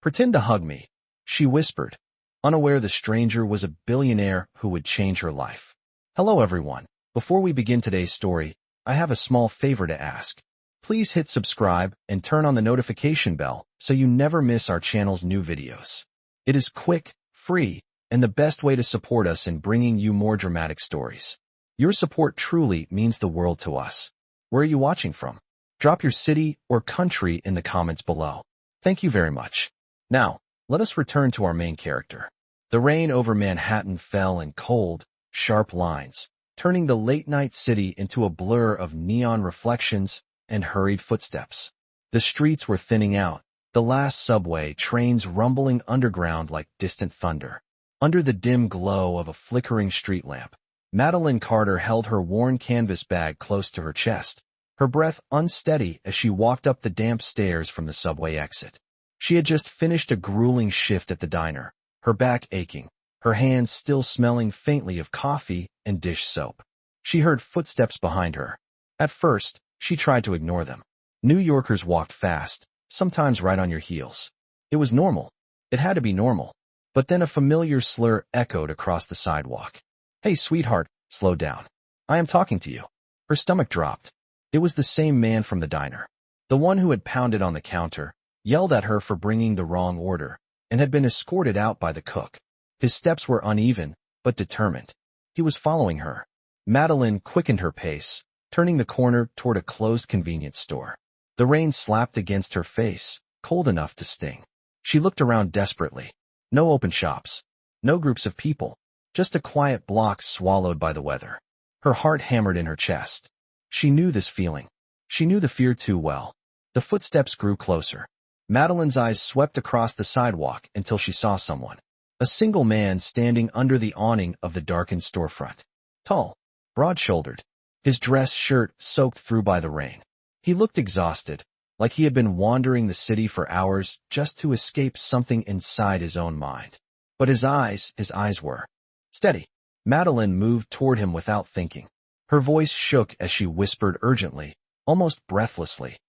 Pretend to hug me, she whispered, unaware the stranger was a billionaire who would change her life. Hello everyone. Before we begin today's story, I have a small favor to ask. Please hit subscribe and turn on the notification bell so you never miss our channel's new videos. It is quick, free, and the best way to support us in bringing you more dramatic stories. Your support truly means the world to us. Where are you watching from? Drop your city or country in the comments below. Thank you very much. Now, let us return to our main character. The rain over Manhattan fell in cold, sharp lines, turning the late-night city into a blur of neon reflections and hurried footsteps. The streets were thinning out, the last subway trains rumbling underground like distant thunder. Under the dim glow of a flickering street lamp, Madeline Carter held her worn canvas bag close to her chest, her breath unsteady as she walked up the damp stairs from the subway exit. She had just finished a grueling shift at the diner, her back aching, her hands still smelling faintly of coffee and dish soap. She heard footsteps behind her. At first, she tried to ignore them. New Yorkers walked fast, sometimes right on your heels. It was normal. It had to be normal. But then a familiar slur echoed across the sidewalk. Hey, sweetheart, slow down. I am talking to you. Her stomach dropped. It was the same man from the diner. The one who had pounded on the counter, yelled at her for bringing the wrong order, and had been escorted out by the cook. His steps were uneven, but determined. He was following her. Madeline quickened her pace, turning the corner toward a closed convenience store. The rain slapped against her face, cold enough to sting. She looked around desperately. No open shops. No groups of people. Just a quiet block swallowed by the weather. Her heart hammered in her chest. She knew this feeling. She knew the fear too well. The footsteps grew closer. Madeline's eyes swept across the sidewalk until she saw someone. A single man standing under the awning of the darkened storefront. Tall, broad-shouldered, his dress shirt soaked through by the rain. He looked exhausted, like he had been wandering the city for hours just to escape something inside his own mind. But his eyes were steady. Madeline moved toward him without thinking. Her voice shook as she whispered urgently, almost breathlessly,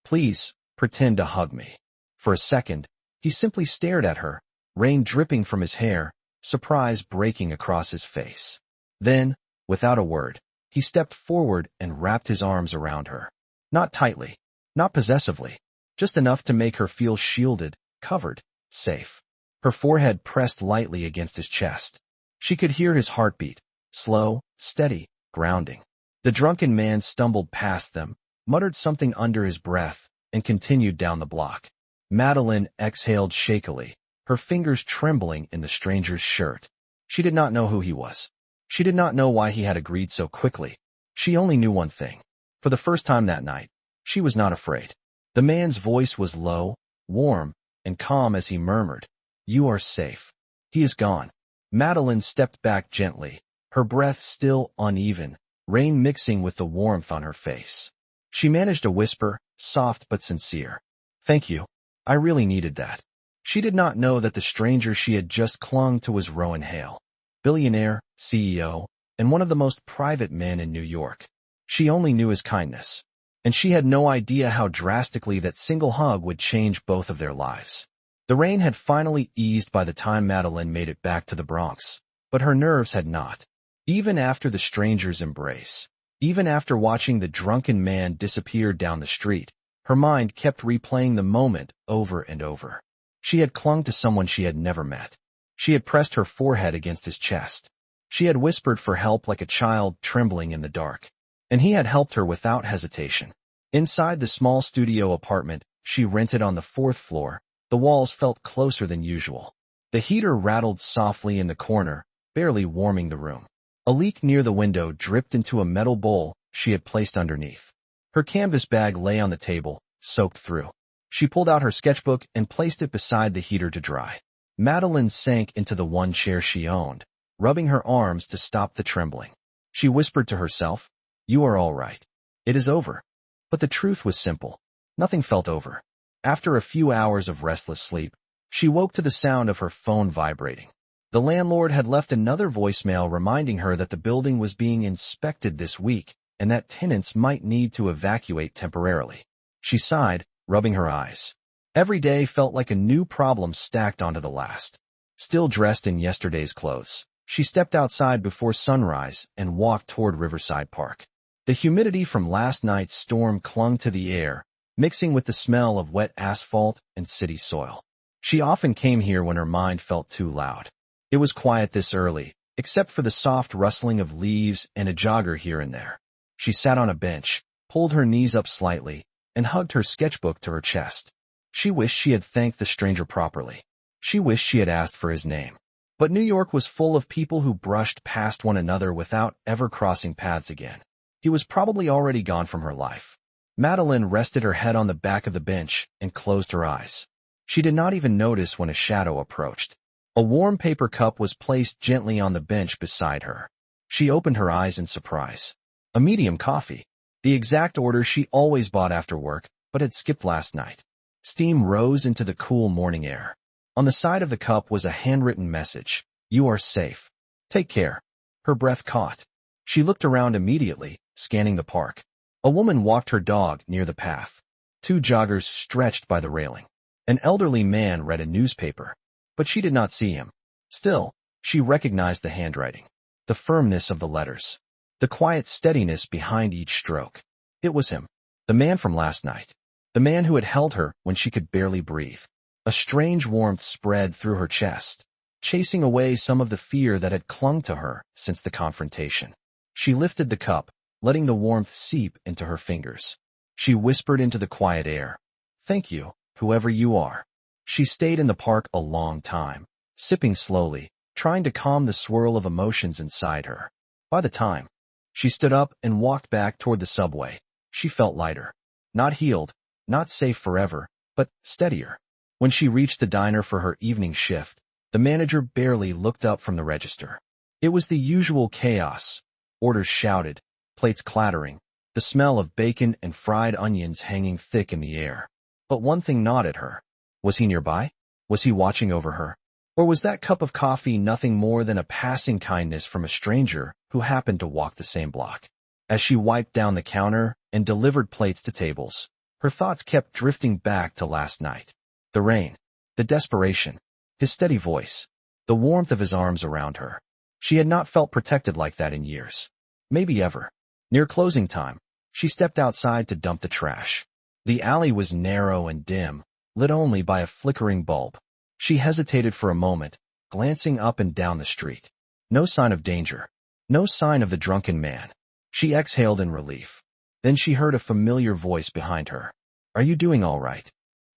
"Please, pretend to hug me." For a second, he simply stared at her, rain dripping from his hair, surprise breaking across his face. Then, without a word, he stepped forward and wrapped his arms around her. Not tightly, not possessively, just enough to make her feel shielded, covered, safe. Her forehead pressed lightly against his chest. She could hear his heartbeat, slow, steady, grounding. The drunken man stumbled past them, muttered something under his breath, and continued down the block. Madeline exhaled shakily, her fingers trembling in the stranger's shirt. She did not know who he was. She did not know why he had agreed so quickly. She only knew one thing. For the first time that night, she was not afraid. The man's voice was low, warm, and calm as he murmured, "You are safe. He is gone." Madeline stepped back gently, her breath still uneven, rain mixing with the warmth on her face. She managed a whisper, soft but sincere. "Thank you. I really needed that." She did not know that the stranger she had just clung to was Rowan Hale, billionaire, CEO, and one of the most private men in New York. She only knew his kindness, and she had no idea how drastically that single hug would change both of their lives. The rain had finally eased by the time Madeline made it back to the Bronx, but her nerves had not. Even after the stranger's embrace, even after watching the drunken man disappear down the street, her mind kept replaying the moment over and over. She had clung to someone she had never met. She had pressed her forehead against his chest. She had whispered for help like a child trembling in the dark. And he had helped her without hesitation. Inside the small studio apartment she rented on the 4th floor, the walls felt closer than usual. The heater rattled softly in the corner, barely warming the room. A leak near the window dripped into a metal bowl she had placed underneath. Her canvas bag lay on the table, soaked through. She pulled out her sketchbook and placed it beside the heater to dry. Madeline sank into the one chair she owned, rubbing her arms to stop the trembling. She whispered to herself, "You are all right. It is over." But the truth was simple. Nothing felt over. After a few hours of restless sleep, she woke to the sound of her phone vibrating. The landlord had left another voicemail reminding her that the building was being inspected this week and that tenants might need to evacuate temporarily. She sighed, rubbing her eyes. Every day felt like a new problem stacked onto the last. Still dressed in yesterday's clothes, she stepped outside before sunrise and walked toward Riverside Park. The humidity from last night's storm clung to the air, mixing with the smell of wet asphalt and city soil. She often came here when her mind felt too loud. It was quiet this early, except for the soft rustling of leaves and a jogger here and there. She sat on a bench, pulled her knees up slightly, and hugged her sketchbook to her chest. She wished she had thanked the stranger properly. She wished she had asked for his name. But New York was full of people who brushed past one another without ever crossing paths again. He was probably already gone from her life. Madeline rested her head on the back of the bench and closed her eyes. She did not even notice when a shadow approached. A warm paper cup was placed gently on the bench beside her. She opened her eyes in surprise. A medium coffee. The exact order she always bought after work, but had skipped last night. Steam rose into the cool morning air. On the side of the cup was a handwritten message. "You are safe. Take care." Her breath caught. She looked around immediately, scanning the park. A woman walked her dog near the path. 2 joggers stretched by the railing. An elderly man read a newspaper, but she did not see him. Still, she recognized the handwriting, the firmness of the letters, the quiet steadiness behind each stroke. It was him, the man from last night, the man who had held her when she could barely breathe. A strange warmth spread through her chest, chasing away some of the fear that had clung to her since the confrontation. She lifted the cup, letting the warmth seep into her fingers. She whispered into the quiet air, "Thank you, whoever you are." She stayed in the park a long time, sipping slowly, trying to calm the swirl of emotions inside her. By the time she stood up and walked back toward the subway, she felt lighter. Not healed, not safe forever, but steadier. When she reached the diner for her evening shift, the manager barely looked up from the register. It was the usual chaos. Orders shouted, plates clattering, the smell of bacon and fried onions hanging thick in the air. But one thing gnawed at her. Was he nearby? Was he watching over her? Or was that cup of coffee nothing more than a passing kindness from a stranger who happened to walk the same block? As she wiped down the counter and delivered plates to tables, her thoughts kept drifting back to last night. The rain, the desperation, his steady voice, the warmth of his arms around her. She had not felt protected like that in years. Maybe ever. Near closing time, she stepped outside to dump the trash. The alley was narrow and dim, lit only by a flickering bulb. She hesitated for a moment, glancing up and down the street. No sign of danger. No sign of the drunken man. She exhaled in relief. Then she heard a familiar voice behind her. "Are you doing all right?"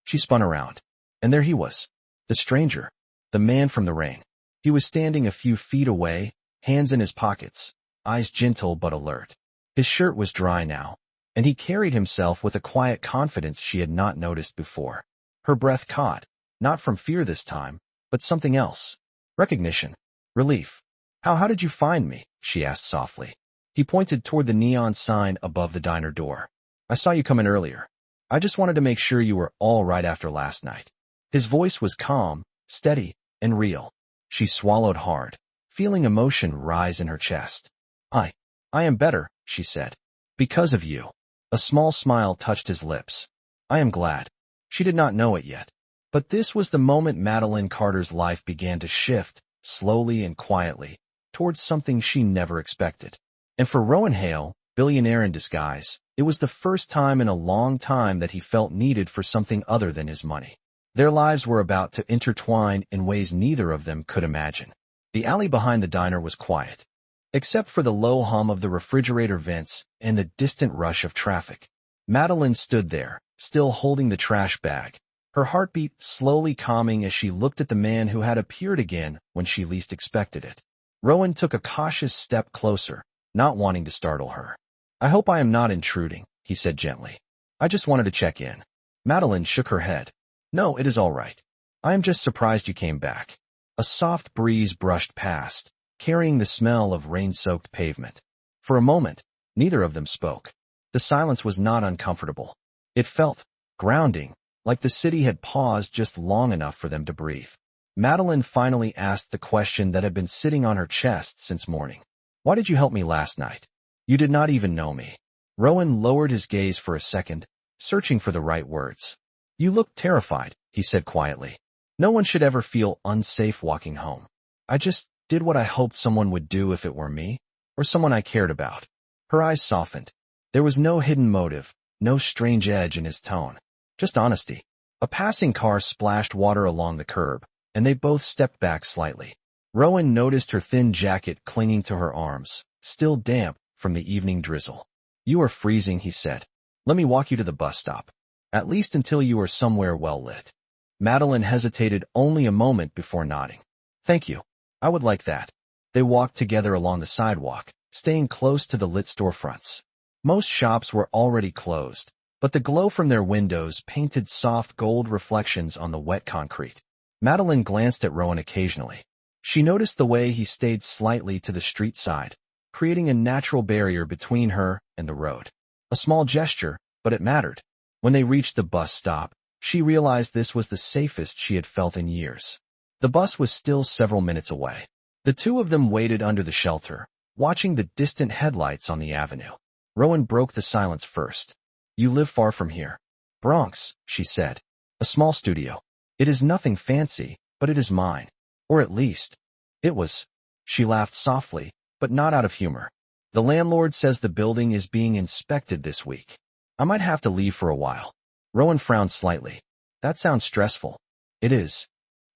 She spun around. And there he was. The stranger. The man from the rain. He was standing a few feet away, hands in his pockets, eyes gentle but alert. His shirt was dry now, and he carried himself with a quiet confidence she had not noticed before. Her breath caught, not from fear this time, but something else. Recognition. Relief. How did you find me?" she asked softly. He pointed toward the neon sign above the diner door. "I saw you come in earlier. I just wanted to make sure you were all right after last night." His voice was calm, steady, and real. She swallowed hard, feeling emotion rise in her chest. I am better," she said. "Because of you." A small smile touched his lips. "I am glad." She did not know it yet. But this was the moment Madeline Carter's life began to shift, slowly and quietly, towards something she never expected. And for Rowan Hale, billionaire in disguise, it was the first time in a long time that he felt needed for something other than his money. Their lives were about to intertwine in ways neither of them could imagine. The alley behind the diner was quiet, except for the low hum of the refrigerator vents and the distant rush of traffic. Madeline stood there, still holding the trash bag, her heartbeat slowly calming as she looked at the man who had appeared again when she least expected it. Rowan took a cautious step closer, not wanting to startle her. "I hope I am not intruding," he said gently. "I just wanted to check in." Madeline shook her head. "No, it is all right. I am just surprised you came back." A soft breeze brushed past, carrying the smell of rain-soaked pavement. For a moment, neither of them spoke. The silence was not uncomfortable. It felt grounding, like the city had paused just long enough for them to breathe. Madeline finally asked the question that had been sitting on her chest since morning. "Why did you help me last night? You did not even know me." Rowan lowered his gaze for a second, searching for the right words. You look terrified, he said quietly. No one should ever feel unsafe walking home. I just did what I hoped someone would do if it were me, or someone I cared about. Her eyes softened. There was no hidden motive, no strange edge in his tone. Just honesty. A passing car splashed water along the curb, and they both stepped back slightly. Rowan noticed her thin jacket clinging to her arms, still damp from the evening drizzle. You are freezing, he said. Let me walk you to the bus stop. At least until you are somewhere well lit. Madeline hesitated only a moment before nodding. Thank you. I would like that. They walked together along the sidewalk, staying close to the lit storefronts. Most shops were already closed, but the glow from their windows painted soft gold reflections on the wet concrete. Madeline glanced at Rowan occasionally. She noticed the way he stayed slightly to the street side, creating a natural barrier between her and the road. A small gesture, but it mattered. When they reached the bus stop, she realized this was the safest she had felt in years. The bus was still several minutes away. The two of them waited under the shelter, watching the distant headlights on the avenue. Rowan broke the silence first. You live far from here. Bronx, she said. A small studio. It is nothing fancy, but it is mine. Or at least, it was. She laughed softly, but not out of humor. The landlord says the building is being inspected this week. I might have to leave for a while. Rowan frowned slightly. That sounds stressful. It is.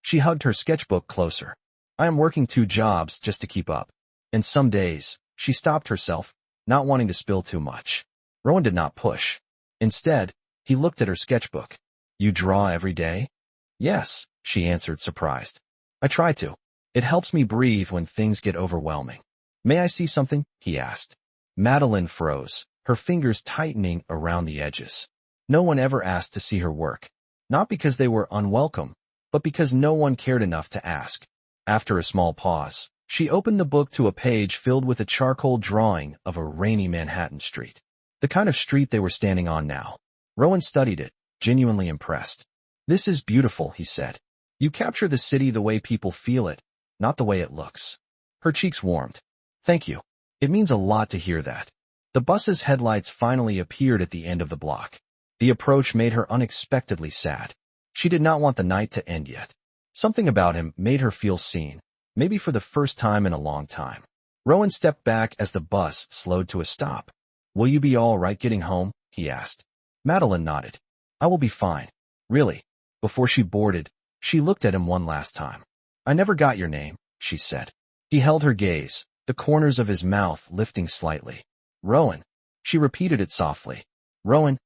She hugged her sketchbook closer. I am working 2 jobs just to keep up. And some days, she stopped herself, not wanting to spill too much. Rowan did not push. Instead, he looked at her sketchbook. You draw every day? Yes, she answered, surprised. I try to. It helps me breathe when things get overwhelming. May I see something? He asked. Madeline froze, her fingers tightening around the edges. No one ever asked to see her work. Not because they were unwelcome, but because no one cared enough to ask. After a small pause, she opened the book to a page filled with a charcoal drawing of a rainy Manhattan street. The kind of street they were standing on now. Rowan studied it, genuinely impressed. This is beautiful, he said. You capture the city the way people feel it, not the way it looks. Her cheeks warmed. Thank you. It means a lot to hear that. The bus's headlights finally appeared at the end of the block. The approach made her unexpectedly sad. She did not want the night to end yet. Something about him made her feel seen, maybe for the first time in a long time. Rowan stepped back as the bus slowed to a stop. Will you be all right getting home? He asked. Madeline nodded. I will be fine. Really. Before she boarded, she looked at him one last time. I never got your name, she said. He held her gaze, the corners of his mouth lifting slightly. Rowan. She repeated it softly. Rowan,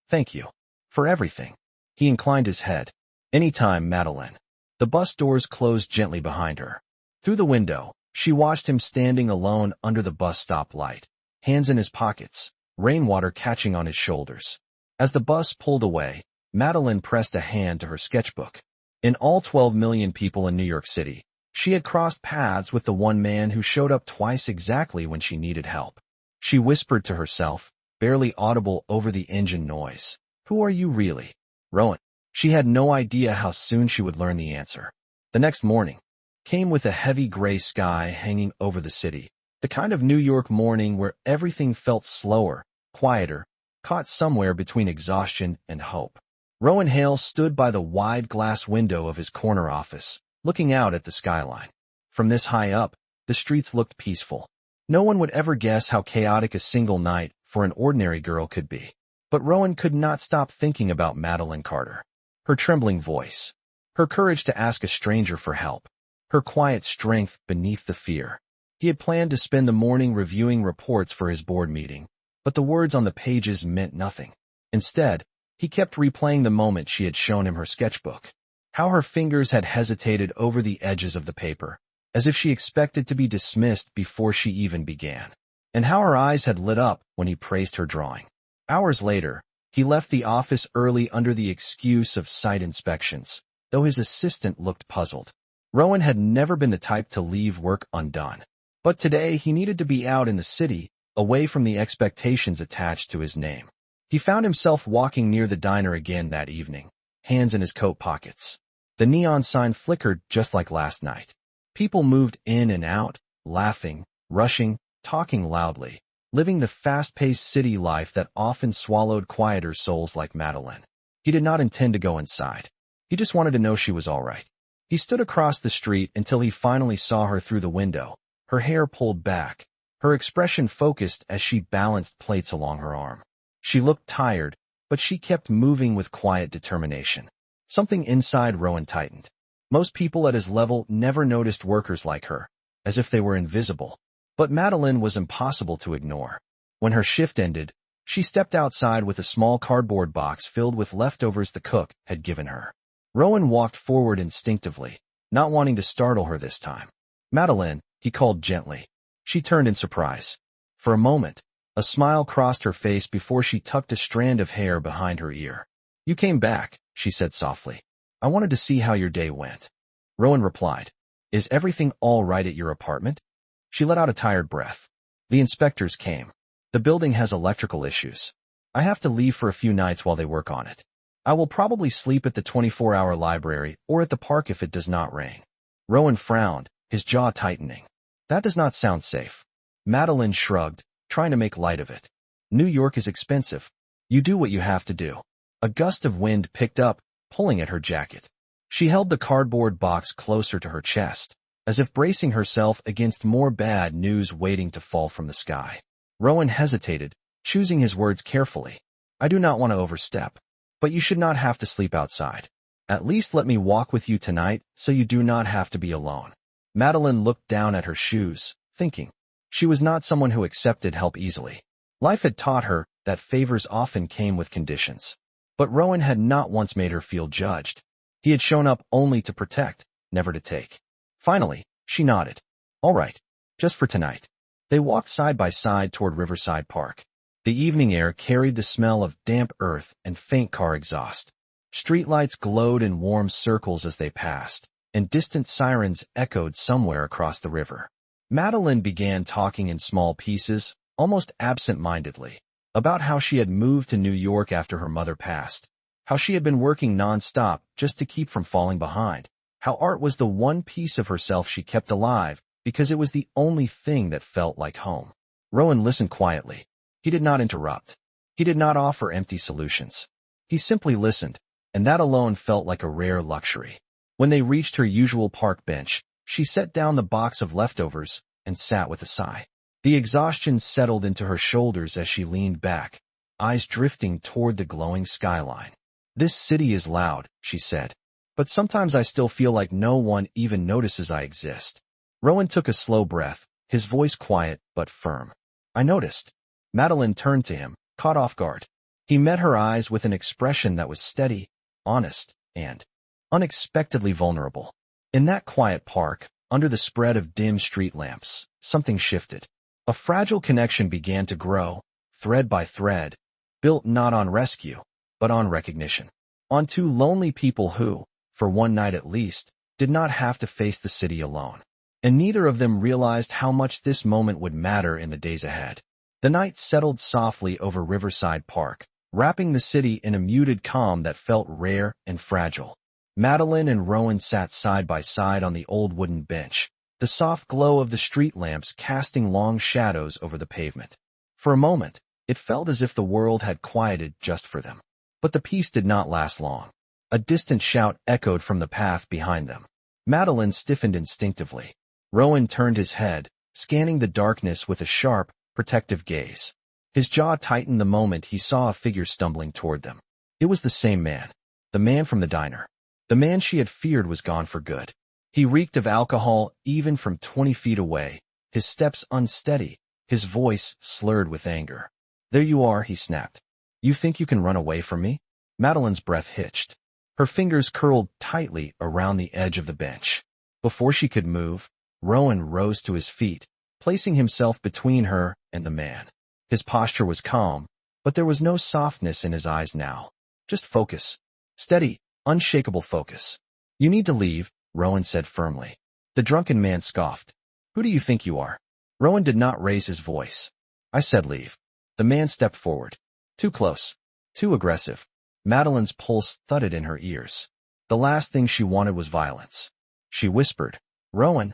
thank you. For everything. He inclined his head. Anytime, Madeline. The bus doors closed gently behind her. Through the window, she watched him standing alone under the bus stop light, hands in his pockets, rainwater catching on his shoulders. As the bus pulled away, Madeline pressed a hand to her sketchbook. In all 12 million people in New York City, she had crossed paths with the one man who showed up twice exactly when she needed help. She whispered to herself, barely audible over the engine noise. Who are you really? Rowan. She had no idea how soon she would learn the answer. The next morning came with a heavy gray sky hanging over the city, the kind of New York morning where everything felt slower, quieter, caught somewhere between exhaustion and hope. Rowan Hale stood by the wide glass window of his corner office, looking out at the skyline. From this high up, the streets looked peaceful. No one would ever guess how chaotic a single night for an ordinary girl could be. But Rowan could not stop thinking about Madeline Carter. Her trembling voice, her courage to ask a stranger for help, her quiet strength beneath the fear. He had planned to spend the morning reviewing reports for his board meeting, but the words on the pages meant nothing. Instead, he kept replaying the moment she had shown him her sketchbook, how her fingers had hesitated over the edges of the paper, as if she expected to be dismissed before she even began, and how her eyes had lit up when he praised her drawing. Hours later, he left the office early under the excuse of site inspections, though his assistant looked puzzled. Rowan had never been the type to leave work undone. But today he needed to be out in the city, away from the expectations attached to his name. He found himself walking near the diner again that evening, hands in his coat pockets. The neon sign flickered just like last night. People moved in and out, laughing, rushing, talking loudly, living the fast-paced city life that often swallowed quieter souls like Madeline. He did not intend to go inside. He just wanted to know she was all right. He stood across the street until he finally saw her through the window, her hair pulled back, her expression focused as she balanced plates along her arm. She looked tired, but she kept moving with quiet determination. Something inside Rowan tightened. Most people at his level never noticed workers like her, as if they were invisible. But Madeline was impossible to ignore. When her shift ended, she stepped outside with a small cardboard box filled with leftovers the cook had given her. Rowan walked forward instinctively, not wanting to startle her this time. "Madeline," he called gently. She turned in surprise. For a moment, a smile crossed her face before she tucked a strand of hair behind her ear. "You came back," she said softly. "I wanted to see how your day went." Rowan replied, "Is everything all right at your apartment?" She let out a tired breath. "The inspectors came. The building has electrical issues. I have to leave for a few nights while they work on it. I will probably sleep at the 24-hour library or at the park if it does not rain." Rowan frowned, his jaw tightening. "That does not sound safe." Madeline shrugged, trying to make light of it. "New York is expensive. You do what you have to do." A gust of wind picked up, pulling at her jacket. She held the cardboard box closer to her chest, as if bracing herself against more bad news waiting to fall from the sky. Rowan hesitated, choosing his words carefully. "I do not want to overstep, but you should not have to sleep outside. At least let me walk with you tonight so you do not have to be alone." Madeline looked down at her shoes, thinking. She was not someone who accepted help easily. Life had taught her that favors often came with conditions. But Rowan had not once made her feel judged. He had shown up only to protect, never to take. Finally, she nodded. "All right, just for tonight." They walked side by side toward Riverside Park. The evening air carried the smell of damp earth and faint car exhaust. Streetlights glowed in warm circles as they passed, and distant sirens echoed somewhere across the river. Madeline began talking in small pieces, almost absent-mindedly, about how she had moved to New York after her mother passed, how she had been working non-stop just to keep from falling behind, how art was the one piece of herself she kept alive because it was the only thing that felt like home. Rowan listened quietly. He did not interrupt. He did not offer empty solutions. He simply listened, and that alone felt like a rare luxury. When they reached her usual park bench, she set down the box of leftovers and sat with a sigh. The exhaustion settled into her shoulders as she leaned back, eyes drifting toward the glowing skyline. "This city is loud," she said, "but sometimes I still feel like no one even notices I exist." Rowan took a slow breath, his voice quiet but firm. "I noticed." Madeline turned to him, caught off guard. He met her eyes with an expression that was steady, honest, and unexpectedly vulnerable. In that quiet park, under the spread of dim street lamps, something shifted. A fragile connection began to grow, thread by thread, built not on rescue, but on recognition. On two lonely people who, for one night at least, did not have to face the city alone. And neither of them realized how much this moment would matter in the days ahead. The night settled softly over Riverside Park, wrapping the city in a muted calm that felt rare and fragile. Madeline and Rowan sat side by side on the old wooden bench, the soft glow of the street lamps casting long shadows over the pavement. For a moment, it felt as if the world had quieted just for them. But the peace did not last long. A distant shout echoed from the path behind them. Madeline stiffened instinctively. Rowan turned his head, scanning the darkness with a sharp, protective gaze. His jaw tightened the moment he saw a figure stumbling toward them. It was the same man. The man from the diner. The man she had feared was gone for good. He reeked of alcohol even from 20 feet away, his steps unsteady, his voice slurred with anger. "There you are," he snapped. "You think you can run away from me?" Madeline's breath hitched. Her fingers curled tightly around the edge of the bench. Before she could move, Rowan rose to his feet, placing himself between her and the man. His posture was calm, but there was no softness in his eyes now. Just focus. Steady, unshakable focus. "You need to leave," Rowan said firmly. The drunken man scoffed. "Who do you think you are?" Rowan did not raise his voice. "I said leave." The man stepped forward. Too close. Too aggressive. Madeline's pulse thudded in her ears. The last thing she wanted was violence. She whispered, "Rowan,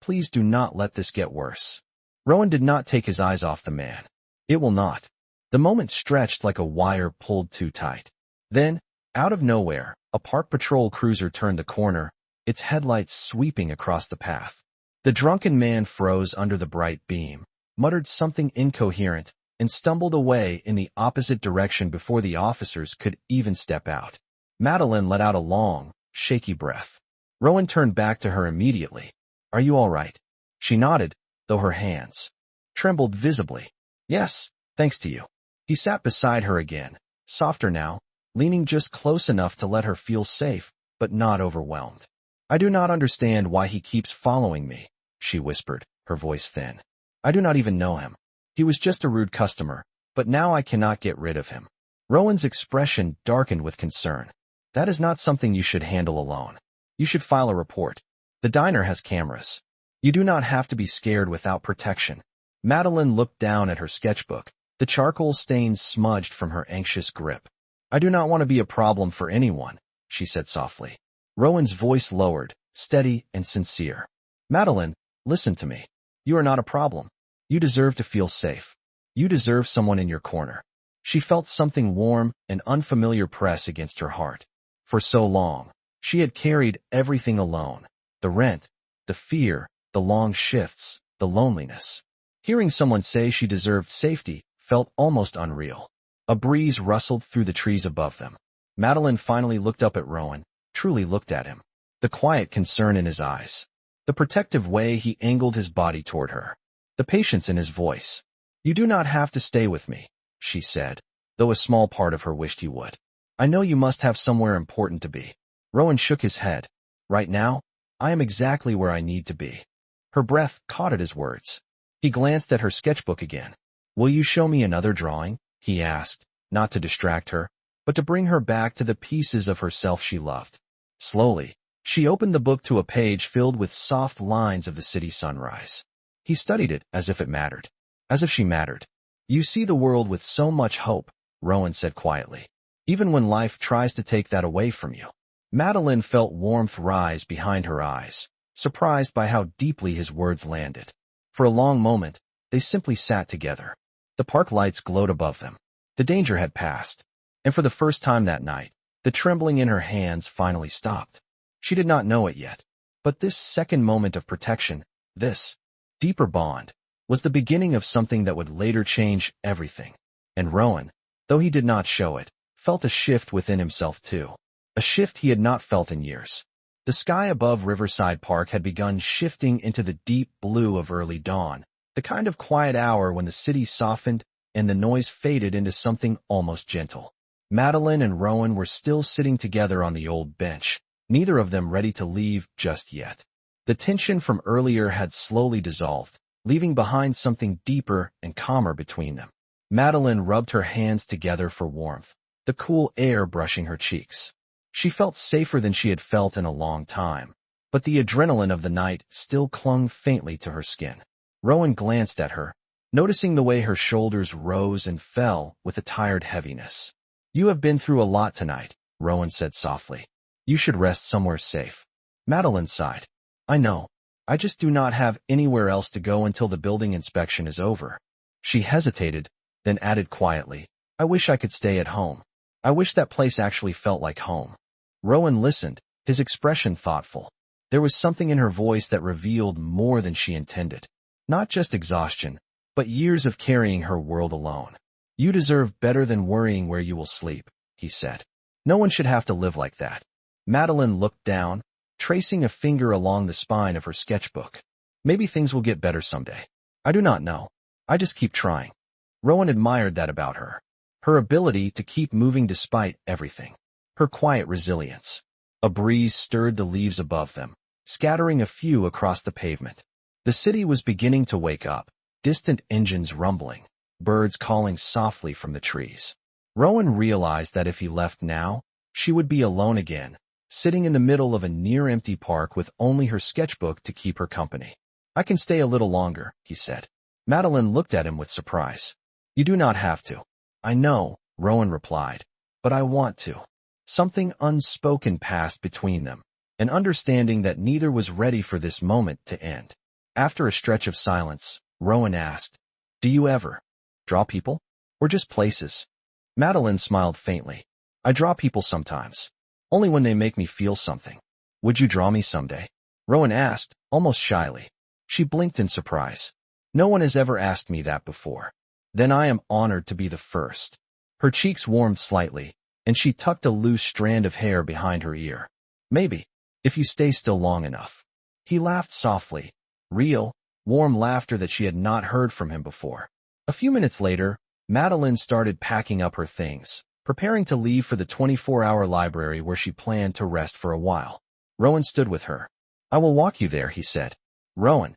please do not let this get worse." Rowan did not take his eyes off the man. "It will not." The moment stretched like a wire pulled too tight. Then, Out of nowhere, a park patrol cruiser turned the corner, its headlights sweeping across the path. The drunken man froze under the bright beam, muttered something incoherent, and stumbled away in the opposite direction before the officers could even step out. Madeline let out a long, shaky breath. Rowan turned back to her immediately. "Are you all right?" She nodded, though her hands trembled visibly. "Yes, thanks to you." He sat beside her again, softer now, leaning just close enough to let her feel safe, but not overwhelmed. "I do not understand why he keeps following me," she whispered, her voice thin. "I do not even know him. He was just a rude customer, but now I cannot get rid of him." Rowan's expression darkened with concern. "That is not something you should handle alone. You should file a report. The diner has cameras. You do not have to be scared without protection." Madeline looked down at her sketchbook, the charcoal stains smudged from her anxious grip. "I do not want to be a problem for anyone," she said softly. Rowan's voice lowered, steady and sincere. "Madeline, listen to me. You are not a problem. You deserve to feel safe. You deserve someone in your corner." She felt something warm and unfamiliar press against her heart. For so long, she had carried everything alone. The rent, the fear, the long shifts, the loneliness. Hearing someone say she deserved safety felt almost unreal. A breeze rustled through the trees above them. Madeline finally looked up at Rowan, truly looked at him. The quiet concern in his eyes. The protective way he angled his body toward her. The patience in his voice. "You do not have to stay with me," she said, though a small part of her wished he would. "I know you must have somewhere important to be." Rowan shook his head. "Right now, I am exactly where I need to be." Her breath caught at his words. He glanced at her sketchbook again. "Will you show me another drawing?" he asked, not to distract her, but to bring her back to the pieces of herself she loved. Slowly, she opened the book to a page filled with soft lines of the city sunrise. He studied it as if it mattered. As if she mattered. "You see the world with so much hope," Rowan said quietly. "Even when life tries to take that away from you." Madeline felt warmth rise behind her eyes, surprised by how deeply his words landed. For a long moment, they simply sat together. The park lights glowed above them. The danger had passed, and for the first time that night, the trembling in her hands finally stopped. She did not know it yet, but this second moment of protection, this deeper bond, was the beginning of something that would later change everything. And Rowan, though he did not show it, felt a shift within himself too. A shift he had not felt in years. The sky above Riverside Park had begun shifting into the deep blue of early dawn, the kind of quiet hour when the city softened and the noise faded into something almost gentle. Madeline and Rowan were still sitting together on the old bench, neither of them ready to leave just yet. The tension from earlier had slowly dissolved, leaving behind something deeper and calmer between them. Madeline rubbed her hands together for warmth, the cool air brushing her cheeks. She felt safer than she had felt in a long time, but the adrenaline of the night still clung faintly to her skin. Rowan glanced at her, noticing the way her shoulders rose and fell with a tired heaviness. "You have been through a lot tonight," Rowan said softly. "You should rest somewhere safe." Madeline sighed. "I know. I just do not have anywhere else to go until the building inspection is over." She hesitated, then added quietly, "I wish I could stay at home. I wish that place actually felt like home." Rowan listened, his expression thoughtful. There was something in her voice that revealed more than she intended. Not just exhaustion, but years of carrying her world alone. "You deserve better than worrying where you will sleep," he said. "No one should have to live like that." Madeline looked down, tracing a finger along the spine of her sketchbook. "Maybe things will get better someday. I do not know. I just keep trying." Rowan admired that about her. Her ability to keep moving despite everything. Her quiet resilience. A breeze stirred the leaves above them, scattering a few across the pavement. The city was beginning to wake up, distant engines rumbling, birds calling softly from the trees. Rowan realized that if he left now, she would be alone again, sitting in the middle of a near-empty park with only her sketchbook to keep her company. "I can stay a little longer," he said. Madeline looked at him with surprise. "You do not have to." "I know," Rowan replied, "but I want to." Something unspoken passed between them, an understanding that neither was ready for this moment to end. After a stretch of silence, Rowan asked, "Do you ever draw people? Or just places?" Madeline smiled faintly. I draw people sometimes. Only when they make me feel something. Would you draw me someday? Rowan asked, almost shyly. She blinked in surprise. No one has ever asked me that before. Then I am honored to be the first. Her cheeks warmed slightly, and she tucked a loose strand of hair behind her ear. Maybe, if you stay still long enough. He laughed softly, real, warm laughter that she had not heard from him before. A few minutes later, Madeline started packing up her things, preparing to leave for the 24-hour library where she planned to rest for a while. Rowan stood with her. I will walk you there, he said. Rowan.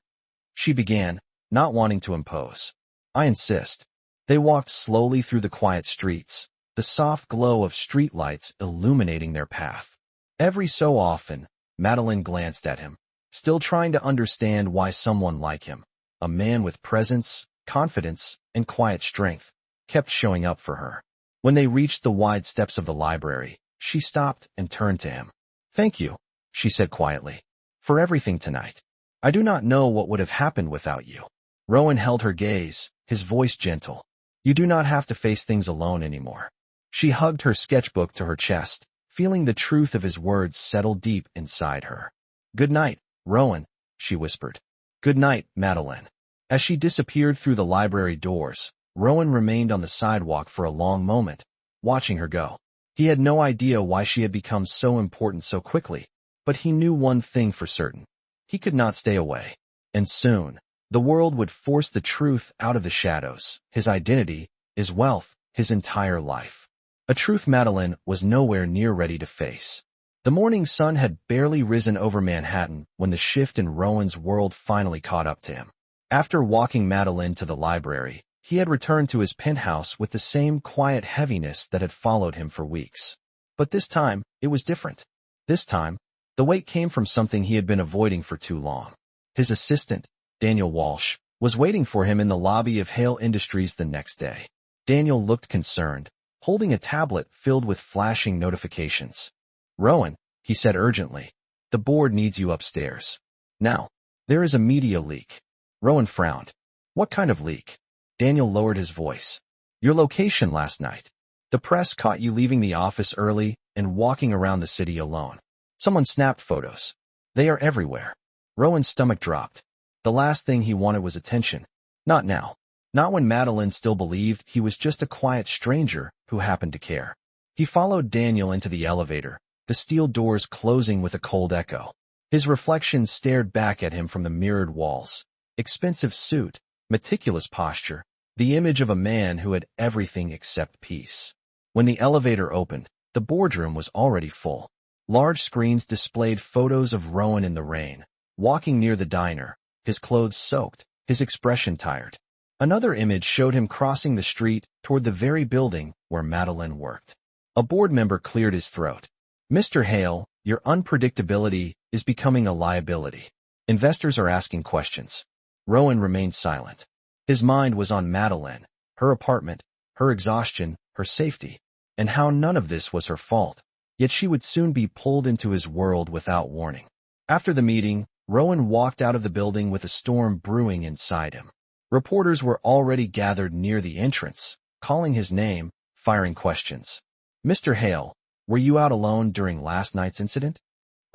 She began, not wanting to impose. I insist. They walked slowly through the quiet streets, the soft glow of streetlights illuminating their path. Every so often, Madeline glanced at him, still trying to understand why someone like him, a man with presence, confidence, and quiet strength, kept showing up for her. When they reached the wide steps of the library, she stopped and turned to him. Thank you, she said quietly, for everything tonight. I do not know what would have happened without you. Rowan held her gaze, his voice gentle. You do not have to face things alone anymore. She hugged her sketchbook to her chest, feeling the truth of his words settle deep inside her. Good night, Rowan, she whispered. Good night, Madeline. As she disappeared through the library doors, Rowan remained on the sidewalk for a long moment, watching her go. He had no idea why she had become so important so quickly, but he knew one thing for certain. He could not stay away. And soon, the world would force the truth out of the shadows, his identity, his wealth, his entire life. A truth Madeline was nowhere near ready to face. The morning sun had barely risen over Manhattan when the shift in Rowan's world finally caught up to him. After walking Madeline to the library, he had returned to his penthouse with the same quiet heaviness that had followed him for weeks. But this time, it was different. This time, the weight came from something he had been avoiding for too long. His assistant, Daniel Walsh, was waiting for him in the lobby of Hale Industries the next day. Daniel looked concerned, holding a tablet filled with flashing notifications. Rowan, he said urgently, the board needs you upstairs. Now, there is a media leak. Rowan frowned. What kind of leak? Daniel lowered his voice. Your location last night. The press caught you leaving the office early and walking around the city alone. Someone snapped photos. They are everywhere. Rowan's stomach dropped. The last thing he wanted was attention. Not now. Not when Madeline still believed he was just a quiet stranger who happened to care. He followed Daniel into the elevator, the steel doors closing with a cold echo. His reflection stared back at him from the mirrored walls. Expensive suit, meticulous posture, the image of a man who had everything except peace. When the elevator opened, the boardroom was already full. Large screens displayed photos of Rowan in the rain, walking near the diner, his clothes soaked, his expression tired. Another image showed him crossing the street toward the very building where Madeline worked. A board member cleared his throat. Mr. Hale, your unpredictability is becoming a liability. Investors are asking questions. Rowan remained silent. His mind was on Madeline, her apartment, her exhaustion, her safety, and how none of this was her fault. Yet she would soon be pulled into his world without warning. After the meeting, Rowan walked out of the building with a storm brewing inside him. Reporters were already gathered near the entrance, calling his name, firing questions. Mr. Hale, were you out alone during last night's incident?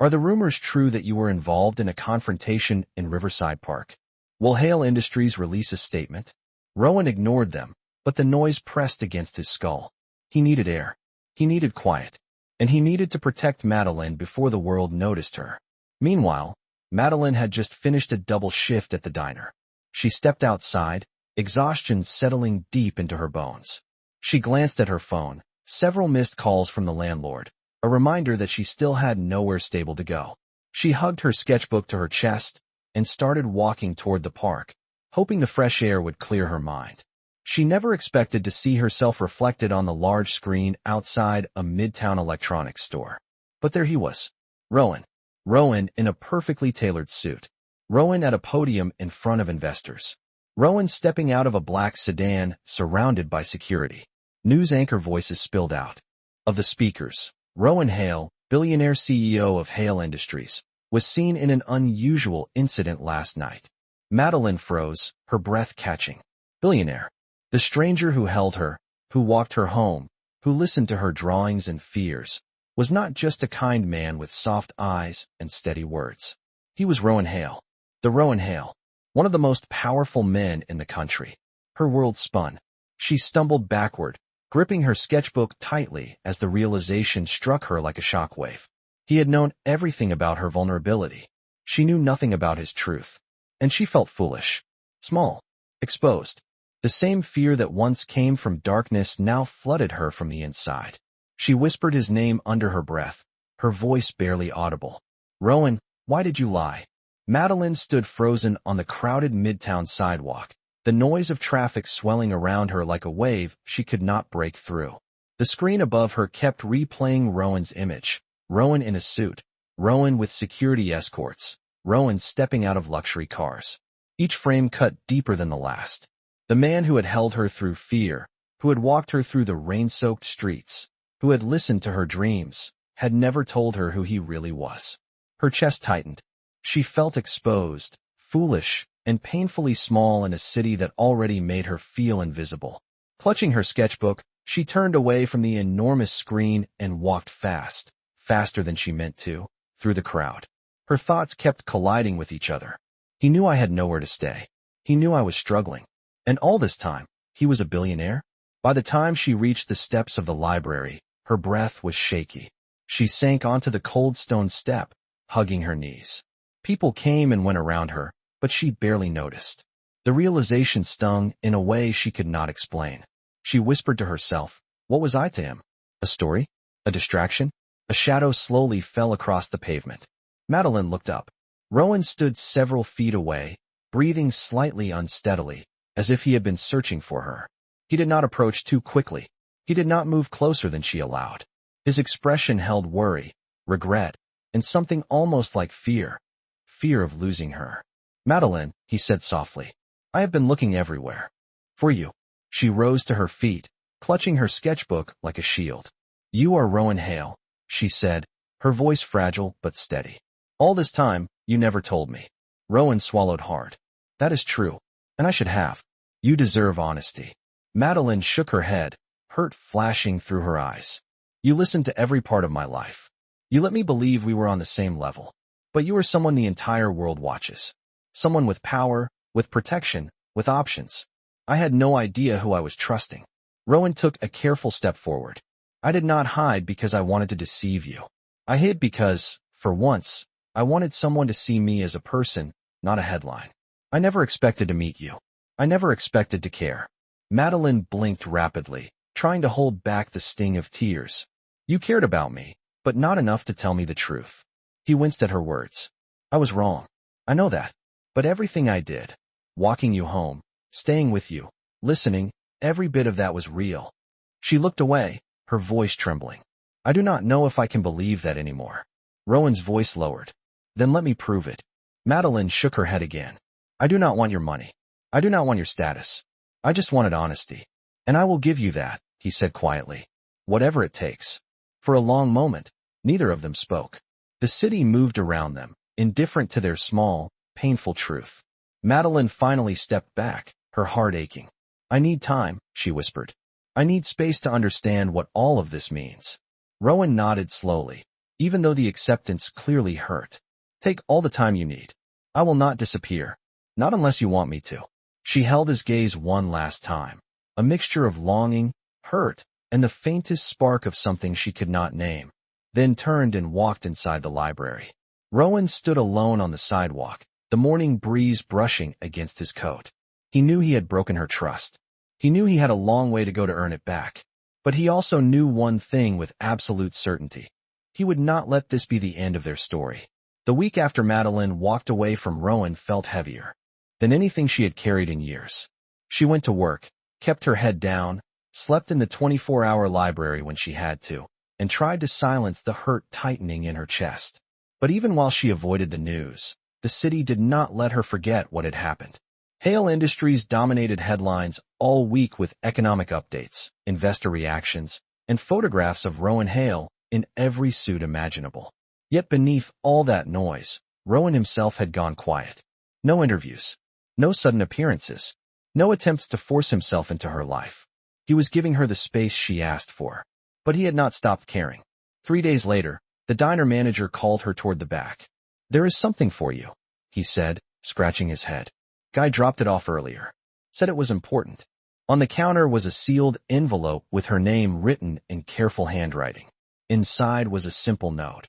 Are the rumors true that you were involved in a confrontation in Riverside Park? Will Hale Industries release a statement? Rowan ignored them, but the noise pressed against his skull. He needed air. He needed quiet. And he needed to protect Madeline before the world noticed her. Meanwhile, Madeline had just finished a double shift at the diner. She stepped outside, exhaustion settling deep into her bones. She glanced at her phone, several missed calls from the landlord, a reminder that she still had nowhere stable to go. She hugged her sketchbook to her chest and started walking toward the park, hoping the fresh air would clear her mind. She never expected to see herself reflected on the large screen outside a midtown electronics store. But there he was. Rowan. Rowan in a perfectly tailored suit. Rowan at a podium in front of investors. Rowan stepping out of a black sedan surrounded by security. News anchor voices spilled out. Of the speakers, Rowan Hale, billionaire CEO of Hale Industries, was seen in an unusual incident last night. Madeline froze, her breath catching. Billionaire. The stranger who held her, who walked her home, who listened to her drawings and fears, was not just a kind man with soft eyes and steady words. He was Rowan Hale. The Rowan Hale, one of the most powerful men in the country. Her world spun. She stumbled backward, gripping her sketchbook tightly as the realization struck her like a shockwave. He had known everything about her vulnerability. She knew nothing about his truth. And she felt foolish, small, exposed. The same fear that once came from darkness now flooded her from the inside. She whispered his name under her breath, her voice barely audible. "Rowan, why did you lie?" Madeline stood frozen on the crowded midtown sidewalk, the noise of traffic swelling around her like a wave she could not break through. The screen above her kept replaying Rowan's image. Rowan in a suit, Rowan with security escorts, Rowan stepping out of luxury cars. Each frame cut deeper than the last. The man who had held her through fear, who had walked her through the rain-soaked streets, who had listened to her dreams, had never told her who he really was. Her chest tightened. She felt exposed, foolish, and painfully small in a city that already made her feel invisible. Clutching her sketchbook, she turned away from the enormous screen and walked fast, faster than she meant to, through the crowd. Her thoughts kept colliding with each other. He knew I had nowhere to stay. He knew I was struggling. And all this time, he was a billionaire? By the time she reached the steps of the library, her breath was shaky. She sank onto the cold stone step, hugging her knees. People came and went around her, but she barely noticed. The realization stung in a way she could not explain. She whispered to herself, what was I to him? A story? A distraction? A shadow slowly fell across the pavement. Madeline looked up. Rowan stood several feet away, breathing slightly unsteadily, as if he had been searching for her. He did not approach too quickly. He did not move closer than she allowed. His expression held worry, regret, and something almost like fear. Fear of losing her. "Madeline," he said softly, "I have been looking everywhere. For you." She rose to her feet, clutching her sketchbook like a shield. "You are Rowan Hale," she said, her voice fragile but steady. "All this time, you never told me." Rowan swallowed hard. "That is true, and I should have. You deserve honesty." Madeline shook her head, hurt flashing through her eyes. "You listened to every part of my life. You let me believe we were on the same level. But you are someone the entire world watches. Someone with power, with protection, with options. I had no idea who I was trusting." Rowan took a careful step forward. "I did not hide because I wanted to deceive you. I hid because, for once, I wanted someone to see me as a person, not a headline. I never expected to meet you. I never expected to care." Madeline blinked rapidly, trying to hold back the sting of tears. "You cared about me, but not enough to tell me the truth." He winced at her words. "I was wrong. I know that. But everything I did, walking you home, staying with you, listening, every bit of that was real." She looked away, her voice trembling. "I do not know if I can believe that anymore." Rowan's voice lowered. "Then let me prove it." Madeline shook her head again. "I do not want your money. I do not want your status. I just wanted honesty. And I will give you that," he said quietly. "Whatever it takes." For a long moment, neither of them spoke. The city moved around them, indifferent to their small, painful truth. Madeline finally stepped back, her heart aching. "I need time," she whispered. "I need space to understand what all of this means." Rowan nodded slowly, even though the acceptance clearly hurt. "Take all the time you need. I will not disappear. Not unless you want me to." She held his gaze one last time, a mixture of longing, hurt, and the faintest spark of something she could not name, then turned and walked inside the library. Rowan stood alone on the sidewalk, the morning breeze brushing against his coat. He knew he had broken her trust. He knew he had a long way to go to earn it back. But he also knew one thing with absolute certainty. He would not let this be the end of their story. The week after Madeline walked away from Rowan felt heavier than anything she had carried in years. She went to work, kept her head down, slept in the 24-hour library when she had to, and tried to silence the hurt tightening in her chest. But even while she avoided the news, the city did not let her forget what had happened. Hale Industries dominated headlines all week with economic updates, investor reactions, and photographs of Rowan Hale in every suit imaginable. Yet beneath all that noise, Rowan himself had gone quiet. No interviews, no sudden appearances, no attempts to force himself into her life. He was giving her the space she asked for, But he had not stopped caring. 3 days later, the diner manager called her toward the back. "There is something for you," he said, scratching his head. "Guy dropped it off earlier. Said it was important." On the counter was a sealed envelope with her name written in careful handwriting. Inside was a simple note.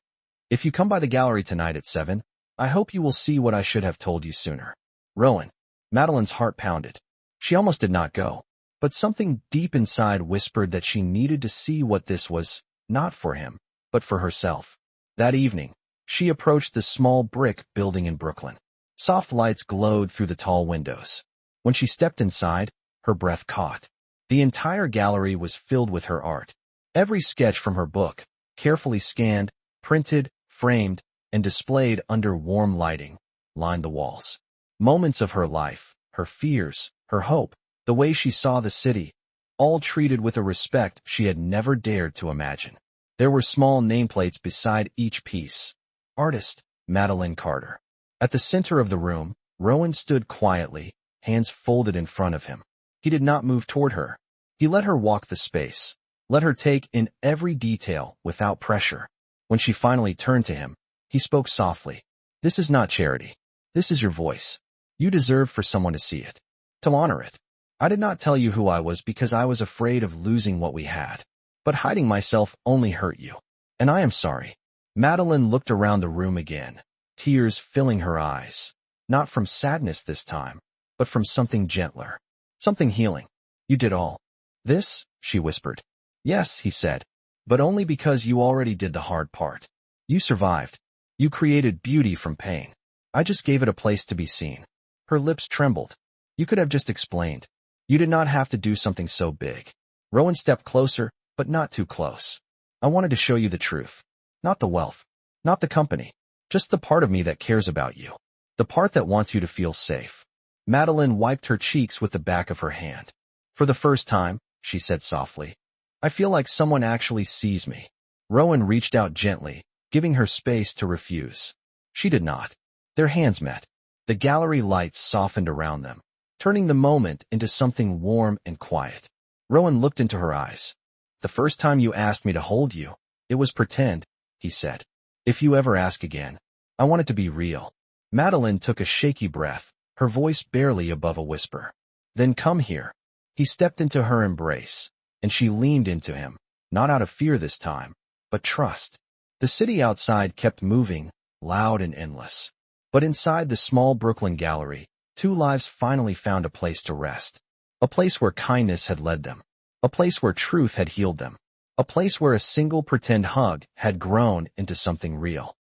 "If you come by the gallery tonight at 7, I hope you will see what I should have told you sooner. Rowan." Madeline's heart pounded. She almost did not go, but something deep inside whispered that she needed to see what this was, not for him, but for herself. That evening, she approached the small brick building in Brooklyn. Soft lights glowed through the tall windows. When she stepped inside, her breath caught. The entire gallery was filled with her art. Every sketch from her book, carefully scanned, printed, framed, and displayed under warm lighting, lined the walls. Moments of her life, her fears, her hope, the way she saw the city, all treated with a respect she had never dared to imagine. There were small nameplates beside each piece. Artist, Madeline Carter. At the center of the room, Rowan stood quietly, hands folded in front of him. He did not move toward her. He let her walk the space, let her take in every detail without pressure. When she finally turned to him, he spoke softly. "This is not charity. This is your voice. You deserve for someone to see it, to honor it. I did not tell you who I was because I was afraid of losing what we had. But hiding myself only hurt you. And I am sorry." Madeline looked around the room again, tears filling her eyes. Not from sadness this time, but from something gentler, something healing. "You did all this?" she whispered. "Yes," he said, "but only because you already did the hard part. You survived. You created beauty from pain. I just gave it a place to be seen." Her lips trembled. "You could have just explained. You did not have to do something so big." Rowan stepped closer, but not too close. "I wanted to show you the truth. Not the wealth. Not the company. Just the part of me that cares about you. The part that wants you to feel safe." Madeline wiped her cheeks with the back of her hand. "For the first time," she said softly, "I feel like someone actually sees me." Rowan reached out gently, giving her space to refuse. She did not. Their hands met. The gallery lights softened around them, turning the moment into something warm and quiet. Rowan looked into her eyes. "The first time you asked me to hold you, it was pretend," he said. "If you ever ask again, I want it to be real." Madeline took a shaky breath, her voice barely above a whisper. "Then come here." He stepped into her embrace, and she leaned into him, not out of fear this time, but trust. The city outside kept moving, loud and endless. But inside the small Brooklyn gallery, two lives finally found a place to rest. A place where kindness had led them. A place where truth had healed them. A place where a single pretend hug had grown into something real.